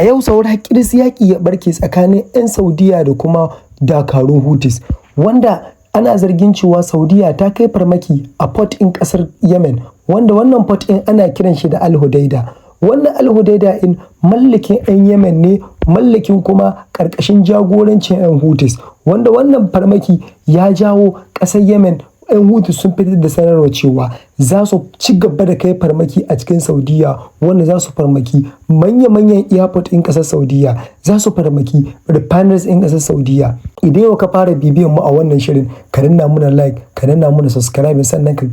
A yau saura kiris yaƙi ya barke tsakanin 'yan Saudiya da kuma dakarun Houthis, wanda ana zargin cewa Saudiya ta kai farmaki a port ɗin ƙasar Yemen, wanda wannan port ɗin ana kiran shi da Al-Hudaida. Wannan Al-Hudaida ɗin mallakin 'yan Yemen ne, mallakin kuma ƙarƙashin jagorancin 'yan Houthis, wanda wannan farmaki ya jawo ƙasar Yemen. 'Yan Houthis sun fitar da sanarwa cewa za su ci gaba da kai farmaki a cikin Saudiya, wanda za su farmaki manya-manyan airport ɗin ƙasar Saudiya, za su farmaki refineries ɗin ƙasar Saudiya. Idan yau ka fara bibiyan mu a wannan shirin, ka danna muna like, ka danna muna subscribe, sannan ka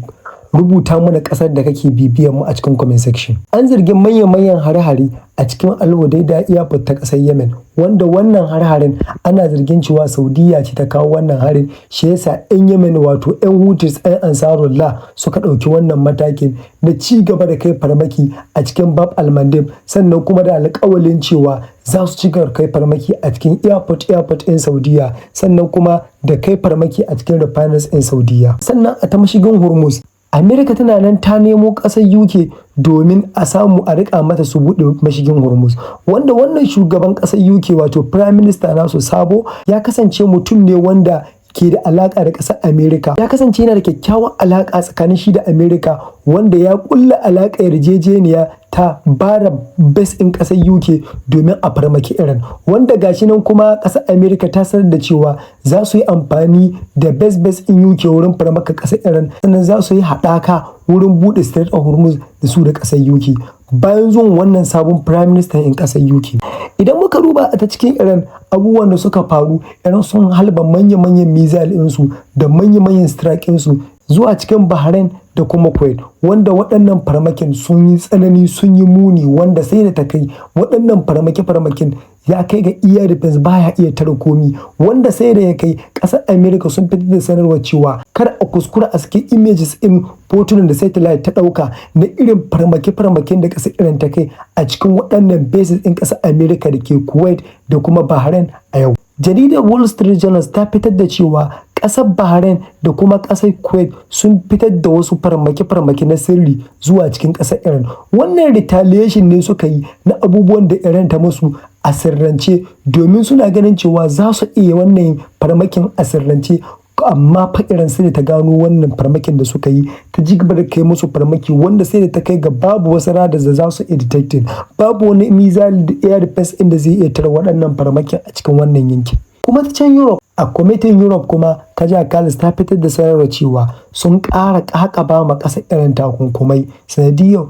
rubuta mana ƙasar da kake bibiyan mu a cikin comment section. An zargi manyan hare-hare a cikin Al-Hudaida airport ta ƙasar Yemen, wanda wannan hare-haren ana zargin cewa Saudiya ce ta kawo wannan harin, shi yasa 'yan Yemen wato 'yan Houthis 'yan Ansarullah suka ɗauki wannan matakin na ci gaba da kai farmaki a cikin Bab al-Mandeb, sannan kuma da alƙawalin cewa za su ci gaba kai farmaki a cikin airport ɗin Saudiya, sannan kuma da kai farmaki a cikin refineries ɗin Saudiya. Sannan a ta mashigin Hormuz, Amerika tana nan ta nemo ƙasar UK domin a samu a riƙa mata su buɗe mashigin Hormuz, wanda wannan shugaban ƙasar UK wato Prime Minister nasu Sabo ya kasance mutum ne wanda ke da alaƙa da ƙasar Amerika. Ya kasance yana da kyakkyawan alaƙa tsakanin shi da Amerika, wanda ya ƙulla alaƙa yarjejeniya ta bara base ɗin ƙasar UK domin a farmaki Iran, wanda gashi nan kuma ƙasar Amerika ta sanar da cewa za su yi amfani da base ɗin UK wurin farmaka ƙasar Iran, sannan za su yi haɗaka wurin buɗe Strait of Hormuz da su da ƙasar UK bayan zuwan wannan sabon Prime Minister in ƙasar UK. Idan muka duba ta cikin Iran, abubuwan da suka faru, Iran sun halba manya-manyan missile ɗinsu da manya-manyan strike ɗinsu zuwa cikin Bahrain da kuma Kuwait, wanda waɗannan farmakin sun yi tsanani, sun yi muni, wanda sai da ta kai waɗannan farmakin ya kai ga iya defense baya iya tare komi, wanda sai da ya kai ƙasar America sun fitar da sanarwar cewa kar a kuskura a saki images in hotunan da satellite ta ɗauka na irin farmakin da ƙasar Iran ta kai a cikin waɗannan bases ɗin ƙasar America da ke Kuwait da kuma Bahrain a yau. Jaridar Wall Street Journal ta fitar da cewa ƙasar Bahrain da kuma ƙasar Kuwait sun fitar da wasu farmaki na sirri zuwa cikin ƙasar Iran. Wannan retaliation ne suka yi na abubuwan da Iran ta musu a sirrance, domin suna ganin cewa za su iya wannan farmakin a sirrance, amma fa Iran sai da ta gano wannan farmakin da suka yi, ta ji gaba da kai musu farmaki, wanda sai da ta kai ga babu wasu radar da za su iya detecting, babu wani missile da air defense inda zai iya tare waɗannan farmakin a cikin wannan yankin. Kuma ta can Europe, a kwamitin Europe kuma Kaja Kalis ta fitar da sanarwa cewa sun ƙara ƙaƙaba ma ƙasar Iran takunkumai sanadiyar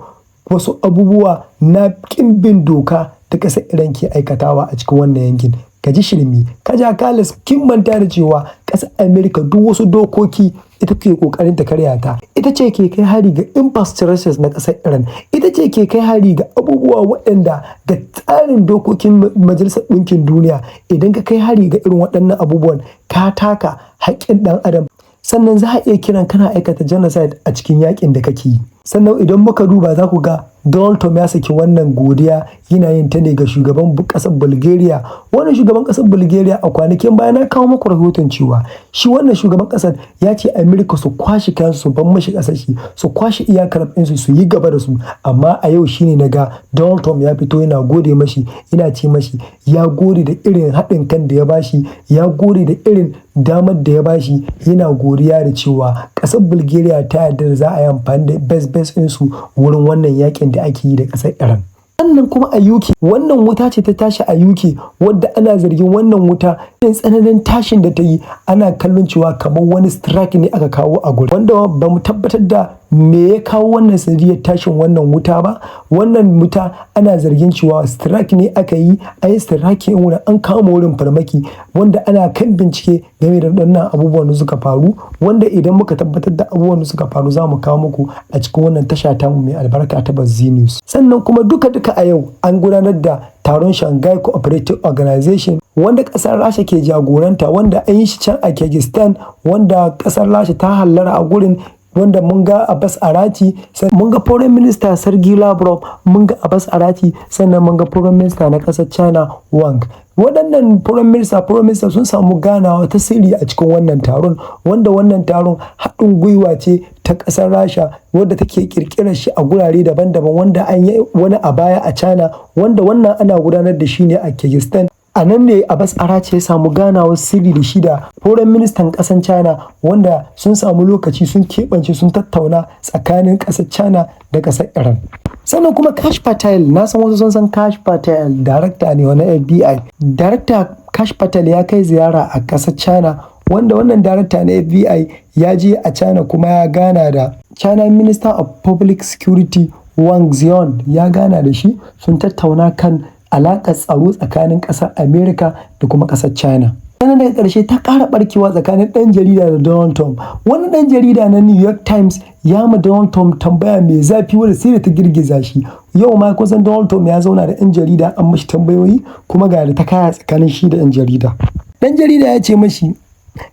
wasu abubuwa na ƙin bin doka ta ƙasar Iran ke aikatawa a cikin wannan yankin. Kaji shirmi, Kaja Kalis kin manta da cewa ƙasar Amerika duk wasu dokoki ita ke kokarin ta karya ta, ita ce ke kai hari ga infrastructures na ƙasar Iran, ita ce ke kai hari ga abubuwa waɗanda da tsarin dokokin Majalisar Ɗinkin Duniya, idan ka kai hari ga irin waɗannan abubuwan ka taka haƙƙin ɗan adam, sannan za a iya kiran kana aikata genocide a cikin yaƙin da kake yi. Sannan idan muka duba za ku ga Donald Trump ya saki wannan godiya yana yin ta ne ga shugaban ƙasar Bulgaria. Wannan shugaban ƙasar Bulgaria a kwanakin baya na kawo muku rahoton cewa shi wannan shugaban ƙasar ya ce Amerika su kwashi kayan su ban mashi ƙasar shi, su kwashi iyakar ɗinsu su yi gaba da su, amma a yau shine na ga Donald Trump ya fito yana gode mashi, yana ce mashi ya gode da irin haɗin kan da ya bashi, ya gode da irin damar da ya bashi, yana godiya da cewa ƙasar Bulgaria ta yarda da za a yi amfani da best ɗinsu wurin wannan yakin da ake yi da ƙasar Iran. Sannan kuma a UK, wannan wuta ce ta tashi a UK, wadda ana zargin wannan wuta irin tsananin tashin da ta yi ana kallon cewa kamar wani strike ne aka kawo a gurin, wanda ba mu tabbatar da me ya kawo wannan sanadiyar tashin wannan wuta ba. Wannan wuta ana zargin cewa strike ne aka yi, a yi strike wurin an kama wurin farmaki, wanda ana kan bincike game da waɗannan abubuwan da suka faru, wanda idan muka tabbatar da abubuwan da suka faru za mu kawo muku a cikin wannan tasha tamu mai albarka ta Bazzi News. Sannan kuma duka a yau an gudanar da taron Shanghai Cooperative Organization, wanda ƙasar Rasha ke jagoranta, wanda an yi shi can a Kyrgyzstan, wanda ƙasar Rasha ta hallara a gurin, wanda mun ga Abbas Arati, mun ga Foreign Minister Sergey Lavrov, mun ga Abbas Arati, sannan mun ga Foreign Minister na ƙasar China Wang. Waɗannan Foreign Minister sun samu ganawa ta sirri a cikin wannan taron, wanda wannan taron haɗin gwiwa ce ta ƙasar Rasha wadda take ƙirƙirar shi a gurare daban-daban, wanda an yi wani a baya a China, wanda wannan ana gudanar da shi ne a Kyrgyzstan. A nan ne Abbas Arati ya samu ganawar sirri da shi da Foreign Ministan ƙasar China, wanda sun samu lokaci sun keɓance sun tattauna tsakanin ƙasar China da ƙasar Iran. Sannan kuma Kash Patel, na san wasu sun san Kash Patel, darakta ne wani FBI. Darakta Kash Patel ya kai ziyara a ƙasar China, wanda wannan darakta na FBI ya je a China kuma ya gana da China Minister of Public Security Wang Xion, ya gana da shi, sun tattauna kan alaƙar tsaro tsakanin ƙasar Amerika da kuma ƙasar China. Sannan daga ƙarshe ta ƙara ɓarkewa tsakanin ɗan jarida da Donald Trump. Wani ɗan jarida na New York Times ya ma Donald Trump tambaya mai zafi wadda sai da ta girgiza shi. Yau ma kusan Donald Trump ya zauna da ɗan jarida an mashi tambayoyi, kuma ga da ta kaya tsakanin shi da ɗan jarida. Ɗan jarida ya ce mashi,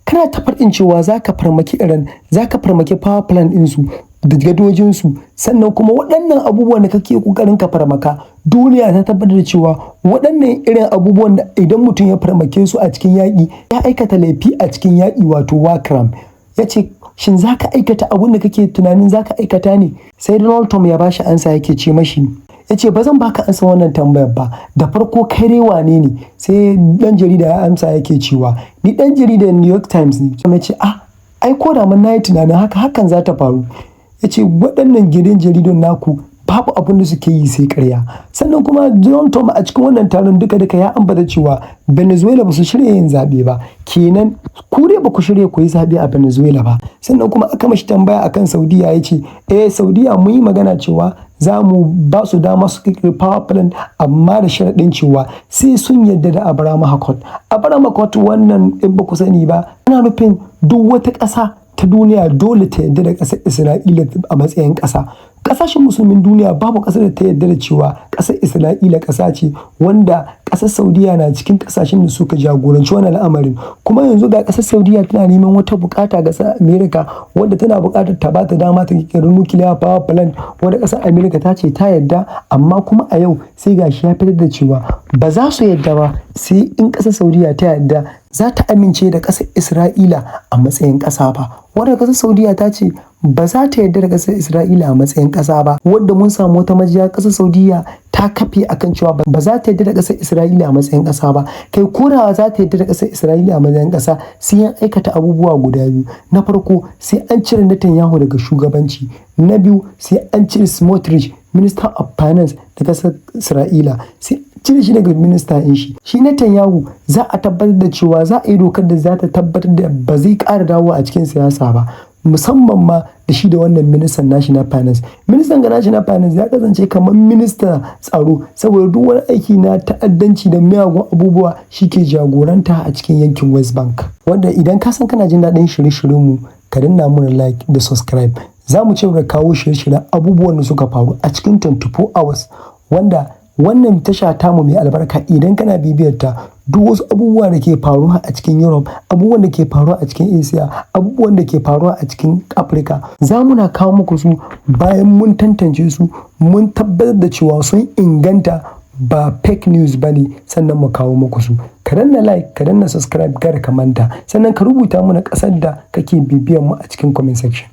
kana ta faɗin cewa za ka farmaki Iran, za ka farmaki power plant ɗinsu da gadojinsu, sannan kuma waɗannan abubuwan da kake ƙoƙarin ka farmaka, duniya ta tabbatar da cewa waɗannan irin abubuwan da idan mutum ya farmake su a cikin yaƙi ya aikata laifi a cikin yaƙi, wato war crime. Ya ce, shin za ka aikata abun da kake tunanin za ka aikata ne? Sai Donald Trump ya bashi ansa, yake ce mashi, ya ce ba zan baka ansa wannan tambayar ba, da farko kai dai wane ne? Sai ɗan jarida ya amsa yake cewa ni ɗan jaridar New York Times ne. Ya ce, ai ko da mun nayi tunanin hakan za ta faru. Ya ce waɗannan gidan jaridun naku babu abin da suke yi sai ƙarya. Sannan kuma Donald Trump a cikin wannan taron duka ya ambata cewa Venezuela ba su shirya yin zaɓe ba, kenan ku dai ba ku shirya ku yi zaɓe a Venezuela ba. Sannan kuma aka mashi tambaya akan Saudiya, ya ce Saudiya mun yi magana cewa za mu ba su dama su ƙirƙiri power plant, amma da sharaɗin cewa sai sun yarda da Abraham Accord. Abraham Accord wannan in ba ku sani ba, ana nufin duk wata ƙasa ta duniya dole ta yarda da ƙasar Isra'ila a matsayin ƙasa. Ƙasashen musulmin duniya babu ƙasar da ta yarda da cewa ƙasar Isra'ila ƙasa ce, wanda ƙasar Saudiya na cikin ƙasashen da suka jagoranci wannan al'amarin. Kuma yanzu ga ƙasar Saudiya tana neman wata buƙata ga ƙasar Amerika, wanda tana buƙatar ta ba ta dama ta ƙirƙiri nuclear power plant, wanda ƙasar Amerika ta ce ta yarda, amma kuma a yau sai gashi ya fitar da cewa ba za su yarda ba sai in ƙasar Saudiya ta yarda za ta amince da ƙasar Isra'ila a matsayin ƙasa ba. Wanda ƙasar Saudiya ta ce ba za ta yarda da ƙasar Isra'ila a matsayin ƙasa ba, wanda mun samu wata majiya ƙasar Saudiya ta kafe akan cewa ba za ta yarda da ƙasar Isra'ila a matsayin ƙasa ba. Kai korawa za ta yarda da ƙasar Isra'ila a matsayin ƙasa sai an aikata abubuwa guda biyu. Na farko sai an cire Netanyahu daga shugabanci. Na biyu sai an cire Smotrich, Minister of Finance da ƙasar Isra'ila, sai cire shi daga minista ɗin shi. Shi Netanyahu za a tabbatar da cewa za a yi dokar da za ta tabbatar da ba zai ƙara dawo a cikin siyasa ba, musamman ma da shi da wannan ministan nashi na finance. Ministan ga nashi na finance ya kasance kamar ministan tsaro, saboda duk wani aiki na ta'addanci da miyagun abubuwa shi ke jagoranta a cikin yankin West Bank. Wanda idan ka san kana jin daɗin shirye-shiryenmu, ka danna mana like da subscribe. Za mu ci gaba da kawo shirye-shiryen abubuwan da suka faru a cikin 24 hours, wanda wannan tasha tamu mai albarka idan kana bibiyar ta, duk wasu abubuwa da ke faruwa a cikin Europe, abubuwan da ke faruwa a cikin Asia, abubuwan da ke faruwa a cikin Africa, za mu na kawo muku su bayan mun tantance su, mun tabbatar da cewa sun inganta, ba fake news bane, sannan mu kawo muku su. Ka danna like, ka danna subscribe, kada ka manta, sannan ka rubuta mana ƙasar da kake bibiyar mu a cikin comment section.